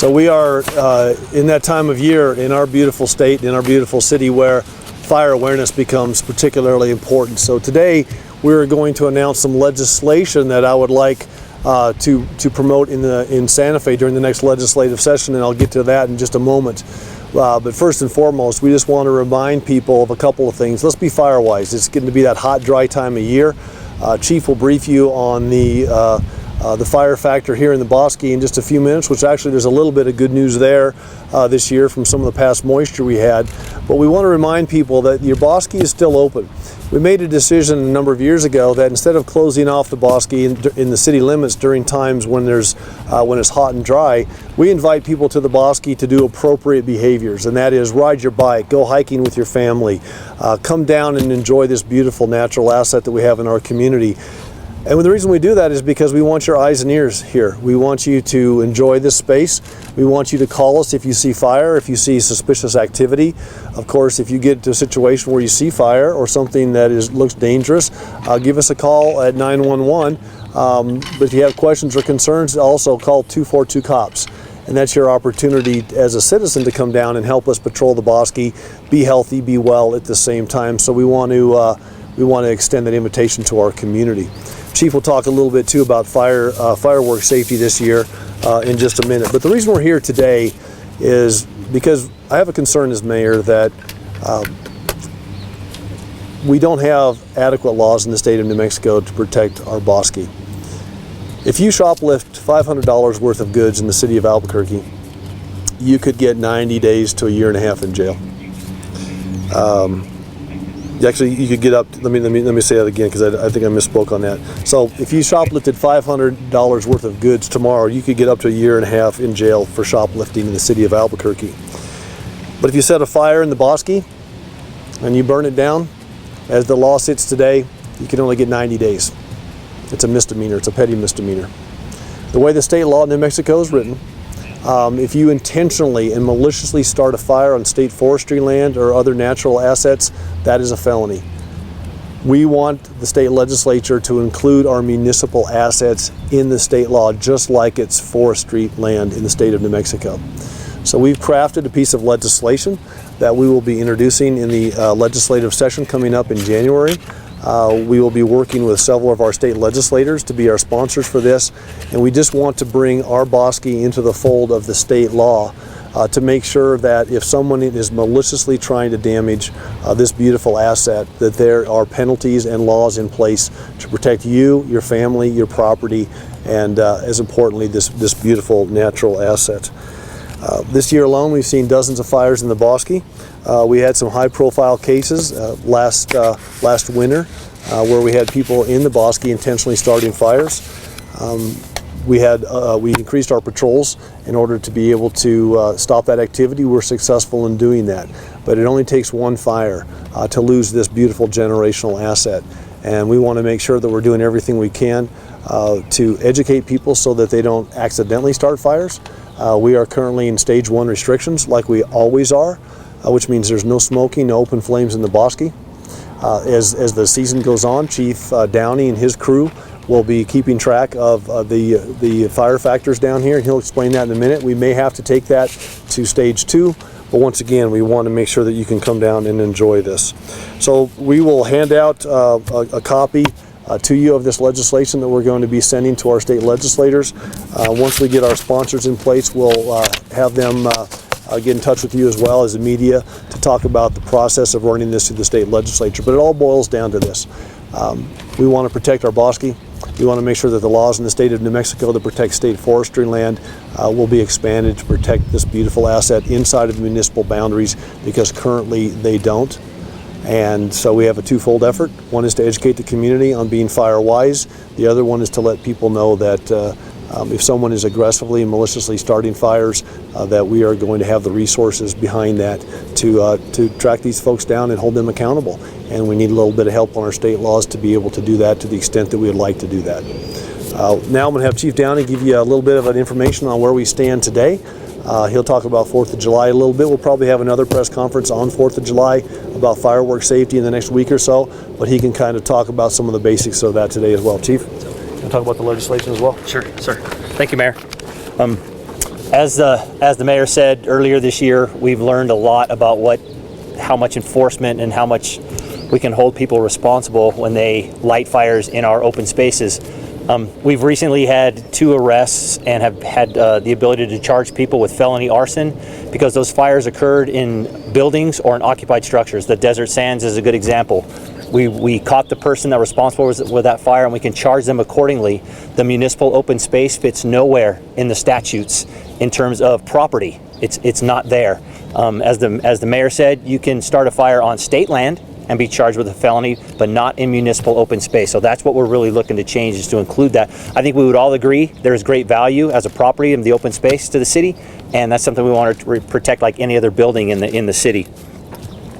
So we are in that time of year in our beautiful state, in our beautiful city, where fire awareness becomes particularly important. So today we're going to announce some legislation that I would like to promote in Santa Fe during the next legislative session, and I'll get to that in just a moment. But first and foremost, we just want to remind people of a couple of things. Let's be fire wise. It's getting to be that hot, dry time of year. Chief will brief you on the fire factor here in the Bosque in just a few minutes, which actually there's a little bit of good news there this year from some of the past moisture we had. But we want to remind people that your Bosque is still open. We made a decision a number of years ago that instead of closing off the Bosque in the city limits during times when it's hot and dry, we invite people to the Bosque to do appropriate behaviors, and that is ride your bike, go hiking with your family, come down and enjoy this beautiful natural asset that we have in our community. And the reason we do that is because we want your eyes and ears here. We want you to enjoy this space. We want you to call us if you see fire, if you see suspicious activity. Of course, if you get to a situation where you see fire or something that looks dangerous, give us a call at 911. But if you have questions or concerns, also call 242-COPS. And that's your opportunity as a citizen to come down and help us patrol the Bosque, be healthy, be well at the same time. So we want to extend that invitation to our community. Chief will talk a little bit too about fireworks safety this year in just a minute. But the reason we're here today is because I have a concern as mayor that we don't have adequate laws in the state of New Mexico to protect our Bosque. If you shoplift $500 worth of goods in the city of Albuquerque, you could get 90 days to a year and a half in jail. Actually, you could get up. Let me say that again because I think I misspoke on that. So, if you shoplifted $500 worth of goods tomorrow, you could get up to a year and a half in jail for shoplifting in the city of Albuquerque. But if you set a fire in the Bosque and you burn it down, as the law sits today, you can only get 90 days. It's a misdemeanor. It's a petty misdemeanor. The way the state law in New Mexico is written, if you intentionally and maliciously start a fire on state forestry land or other natural assets, that is a felony. We want the state legislature to include our municipal assets in the state law, just like it's forestry land in the state of New Mexico. So we've crafted a piece of legislation that we will be introducing in the legislative session coming up in January. We will be working with several of our state legislators to be our sponsors for this, and we just want to bring our Bosque into the fold of the state law to make sure that if someone is maliciously trying to damage this beautiful asset, that there are penalties and laws in place to protect you, your family, your property, and as importantly, this beautiful natural asset. This year alone, we've seen dozens of fires in the Bosque. We had some high-profile cases last winter where we had people in the Bosque intentionally starting fires. We increased our patrols in order to be able to stop that activity. We're successful in doing that, but it only takes one fire to lose this beautiful generational asset, and we want to make sure that we're doing everything we can to educate people so that they don't accidentally start fires. We are currently in stage 1 restrictions, like we always are, which means there's no smoking, no open flames in the Bosque. As the season goes on, Chief Downey and his crew will be keeping track of the fire factors down here, and he'll explain that in a minute. We may have to take that to stage 2, but once again, we want to make sure that you can come down and enjoy this. So we will hand out a copy to you of this legislation that we're going to be sending to our state legislators. Once we get our sponsors in place, we'll have them get in touch with you as well as the media to talk about the process of running this through the state legislature. But it all boils down to this. We want to protect our Bosque. We want to make sure that the laws in the state of New Mexico that protect state forestry land will be expanded to protect this beautiful asset inside of the municipal boundaries, because currently they don't. And so we have a twofold effort. One is to educate the community on being fire wise. The other one is to let people know that if someone is aggressively and maliciously starting fires, that we are going to have the resources behind that to track these folks down and hold them accountable. And we need a little bit of help on our state laws to be able to do that to the extent that we would like to do that. Now I'm going to have Chief Downey give you a little bit of an information on where we stand today. He'll talk about 4th of July a little bit. We'll probably have another press conference on 4th of July about fireworks safety in the next week or so, but he can kind of talk about some of the basics of that today as well. Chief, you want to talk about the legislation as well? Sure, sir. Thank you, Mayor. As the mayor said earlier this year, we've learned a lot about how much enforcement and how much we can hold people responsible when they light fires in our open spaces. We've recently had 2 arrests and have had the ability to charge people with felony arson because those fires occurred in buildings or in occupied structures. The Desert Sands is a good example. We caught the person that was responsible with that fire, and we can charge them accordingly. The municipal open space fits nowhere in the statutes in terms of property. It's not there. As the mayor said, you can start a fire on state land and be charged with a felony, but not in municipal open space. So that's what we're really looking to change, is to include that. I think we would all agree there's great value as a property in the open space to the city, and that's something we want to protect like any other building in the city.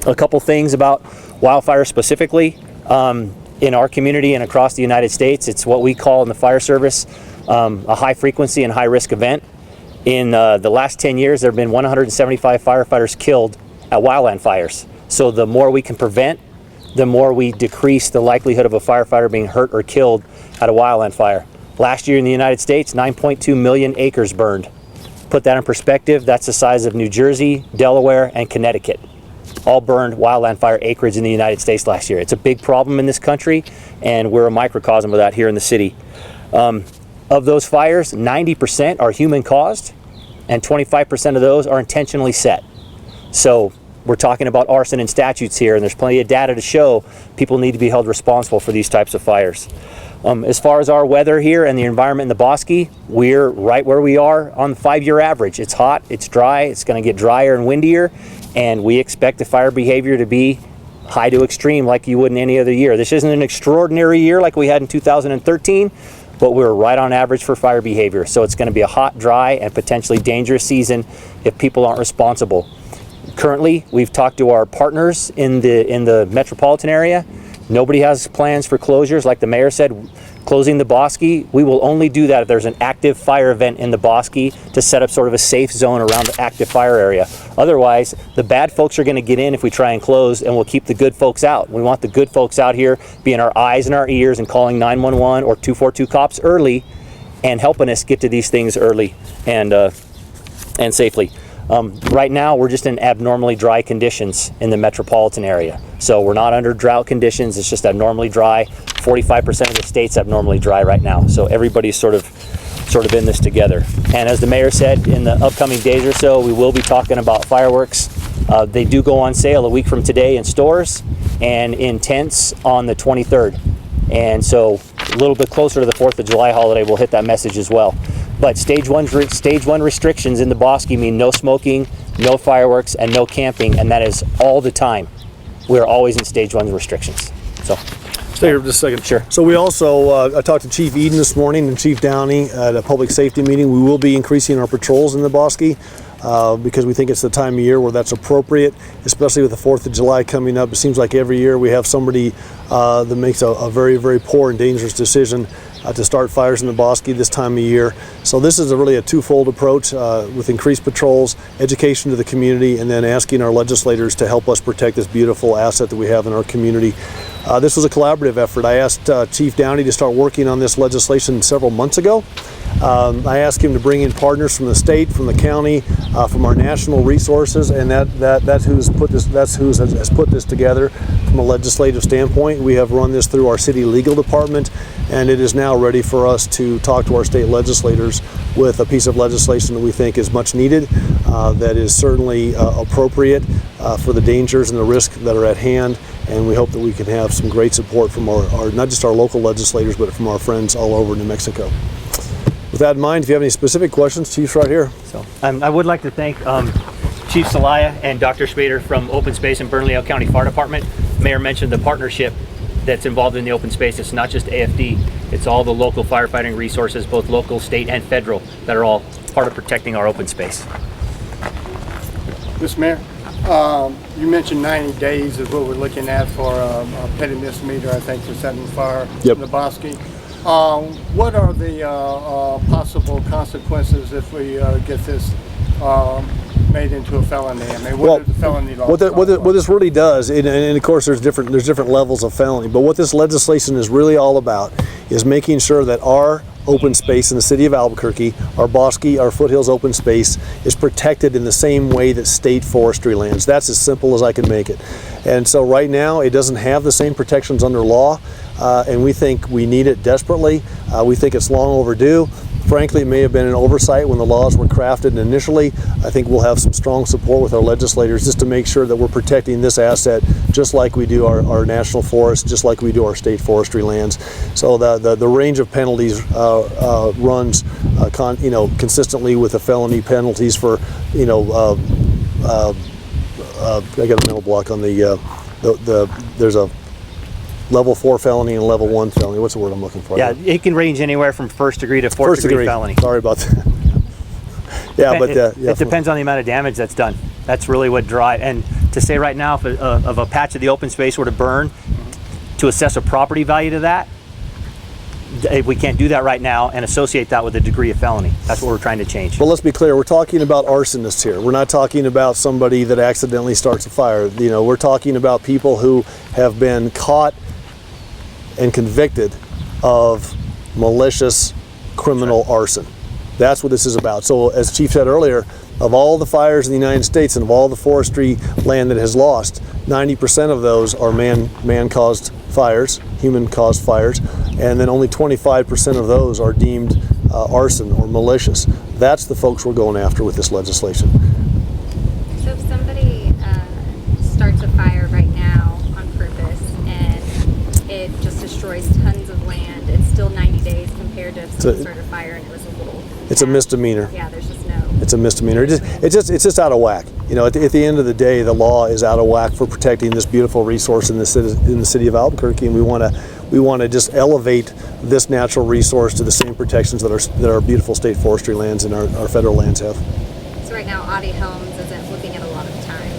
A couple things about wildfire specifically. In our community and across the United States, it's what we call in the fire service a high frequency and high risk event. In the last 10 years, there have been 175 firefighters killed at wildland fires. So the more we can prevent, the more we decrease the likelihood of a firefighter being hurt or killed at a wildland fire. Last year in the United States, 9.2 million acres burned. Put that in perspective, that's the size of New Jersey, Delaware, and Connecticut. All burned wildland fire acreage in the United States last year. It's a big problem in this country, and we're a microcosm of that here in the city. Of those fires, 90% are human caused, and 25% of those are intentionally set. So we're talking about arson and statutes here, and there's plenty of data to show people need to be held responsible for these types of fires. As far as our weather here and the environment in the Bosque, we're right where we are on the 5-year average. It's hot, it's dry, it's going to get drier and windier, and we expect the fire behavior to be high to extreme like you would in any other year. This isn't an extraordinary year like we had in 2013, but we're right on average for fire behavior. So it's going to be a hot, dry, and potentially dangerous season if people aren't responsible. Currently, we've talked to our partners in the metropolitan area. Nobody has plans for closures. Like the mayor said, closing the Bosque, we will only do that if there's an active fire event in the Bosque to set up sort of a safe zone around the active fire area. Otherwise, the bad folks are going to get in if we try and close, and we'll keep the good folks out. We want the good folks out here being our eyes and our ears and calling 911 or 242 cops early and helping us get to these things early and safely. Right now, we're just in abnormally dry conditions in the metropolitan area. So we're not under drought conditions. It's just abnormally dry. 45% of the state's abnormally dry right now. So everybody's sort of in this together. And as the mayor said, in the upcoming days or so, we will be talking about fireworks. They do go on sale a week from today in stores and in tents on the 23rd. And so a little bit closer to the 4th of July holiday, we'll hit that message as well. But stage one restrictions in the Bosque mean no smoking, no fireworks, and no camping, and that is all the time. We're always in stage 1 restrictions. So, stay here for just a second. Sure. So we also, I talked to Chief Eden this morning and Chief Downey at a public safety meeting. We will be increasing our patrols in the Bosque because we think it's the time of year where that's appropriate, especially with the 4th of July coming up. It seems like every year we have somebody that makes a very, very poor and dangerous decision to start fires in the Bosque this time of year. So this is really a twofold approach with increased patrols, education to the community, and then asking our legislators to help us protect this beautiful asset that we have in our community. This was a collaborative effort. I asked Chief Downey to start working on this legislation several months ago. I asked him to bring in partners from the state, from the county, from our national resources, and that's who's put this. That's who has put this together from a legislative standpoint. We have run this through our city legal department, and it is now ready for us to talk to our state legislators with a piece of legislation that we think is much needed, that is certainly appropriate for the dangers and the risks that are at hand. And we hope that we can have some great support from our not just our local legislators, but from our friends all over New Mexico. With that in mind, if you have any specific questions, Chief's right here. So I would like to thank Chief Celaya and Dr. Schmader from Open Space and Bernalillo County Fire Department. Mayor mentioned the partnership that's involved in the open space. It's not just AFD, it's all the local firefighting resources, both local, state, and federal, that are all part of protecting our open space. Mr. Mayor, you mentioned 90 days is what we're looking at for a petty misdemeanor, I think, for setting fire in the Bosque. What are the possible consequences if we get this made into a felony? I mean, what are the felony laws? What this really does, and of course there's different levels of felony, but what this legislation is really all about is making sure that our open space in the city of Albuquerque, our Bosque, our foothills open space, is protected in the same way that state forestry lands. That's as simple as I can make it. And so right now it doesn't have the same protections under law, and we think we need it desperately. We think it's long overdue. Frankly, it may have been an oversight when the laws were crafted initially. I think we'll have some strong support with our legislators just to make sure that we're protecting this asset just like we do our national forests, just like we do our state forestry lands. So the range of penalties runs consistently with the felony penalties for, I got a mental block on there's a level 4 felony and level 1 felony. What's the word I'm looking for? Yeah, it can range anywhere from first degree to fourth degree felony. Sorry about that. Yeah, but it depends on the amount of damage that's done. That's really what drives. And to say right now, if of a patch of the open space were to burn, to assess a property value to that, we can't do that right now and associate that with a degree of felony. That's what we're trying to change. But let's be clear, we're talking about arsonists here. We're not talking about somebody that accidentally starts a fire. We're talking about people who have been caught and convicted of malicious criminal arson. That's what this is about. So as Chief said earlier, of all the fires in the United States and of all the forestry land that has lost, 90% of those are man-caused fires, human-caused fires, and then only 25% of those are deemed arson or malicious. That's the folks we're going after with this legislation. So if somebody starts a fire right now on purpose and it just destroys tons of land, it's still 90 days compared to if someone started a fire and it was a little... It's a misdemeanor. Yeah, there's just no... It's a misdemeanor. It's just out of whack. At the end of the day, the law is out of whack for protecting this beautiful resource in the city of Albuquerque, and we want to just elevate this natural resource to the same protections that our beautiful state forestry lands and our federal lands have. So right now, Audie Helms isn't looking at a lot of time.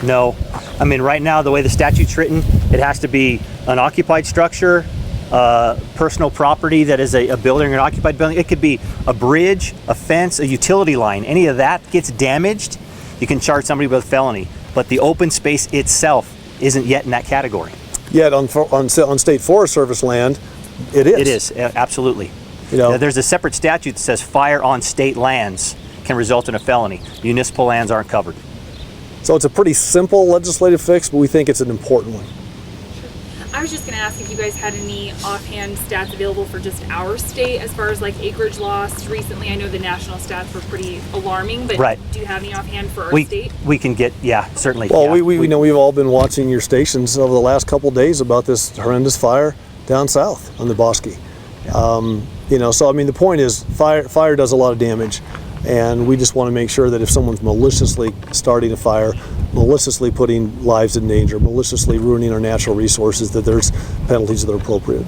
No. I mean, right now, the way the statute's written, it has to be an occupied structure, personal property that is a building or an occupied building. It could be a bridge, a fence, a utility line. Any of that gets damaged, you can charge somebody with a felony. But the open space itself isn't yet in that category. Yet on state Forest Service land, it is. It is, absolutely. There's a separate statute that says fire on state lands can result in a felony. Municipal lands aren't covered. So it's a pretty simple legislative fix, but we think it's an important one. I was just going to ask if you guys had any offhand stats available for just our state as far as like acreage loss recently. I know the national stats were pretty alarming, but right. Do you have any offhand for our state? We can get, yeah, certainly. Well, yeah. we know we've all been watching your stations over the last couple of days about this horrendous fire down south on the Bosque. Yeah. So I mean, the point is fire does a lot of damage. And we just want to make sure that if someone's maliciously starting a fire, maliciously putting lives in danger, maliciously ruining our natural resources, that there's penalties that are appropriate.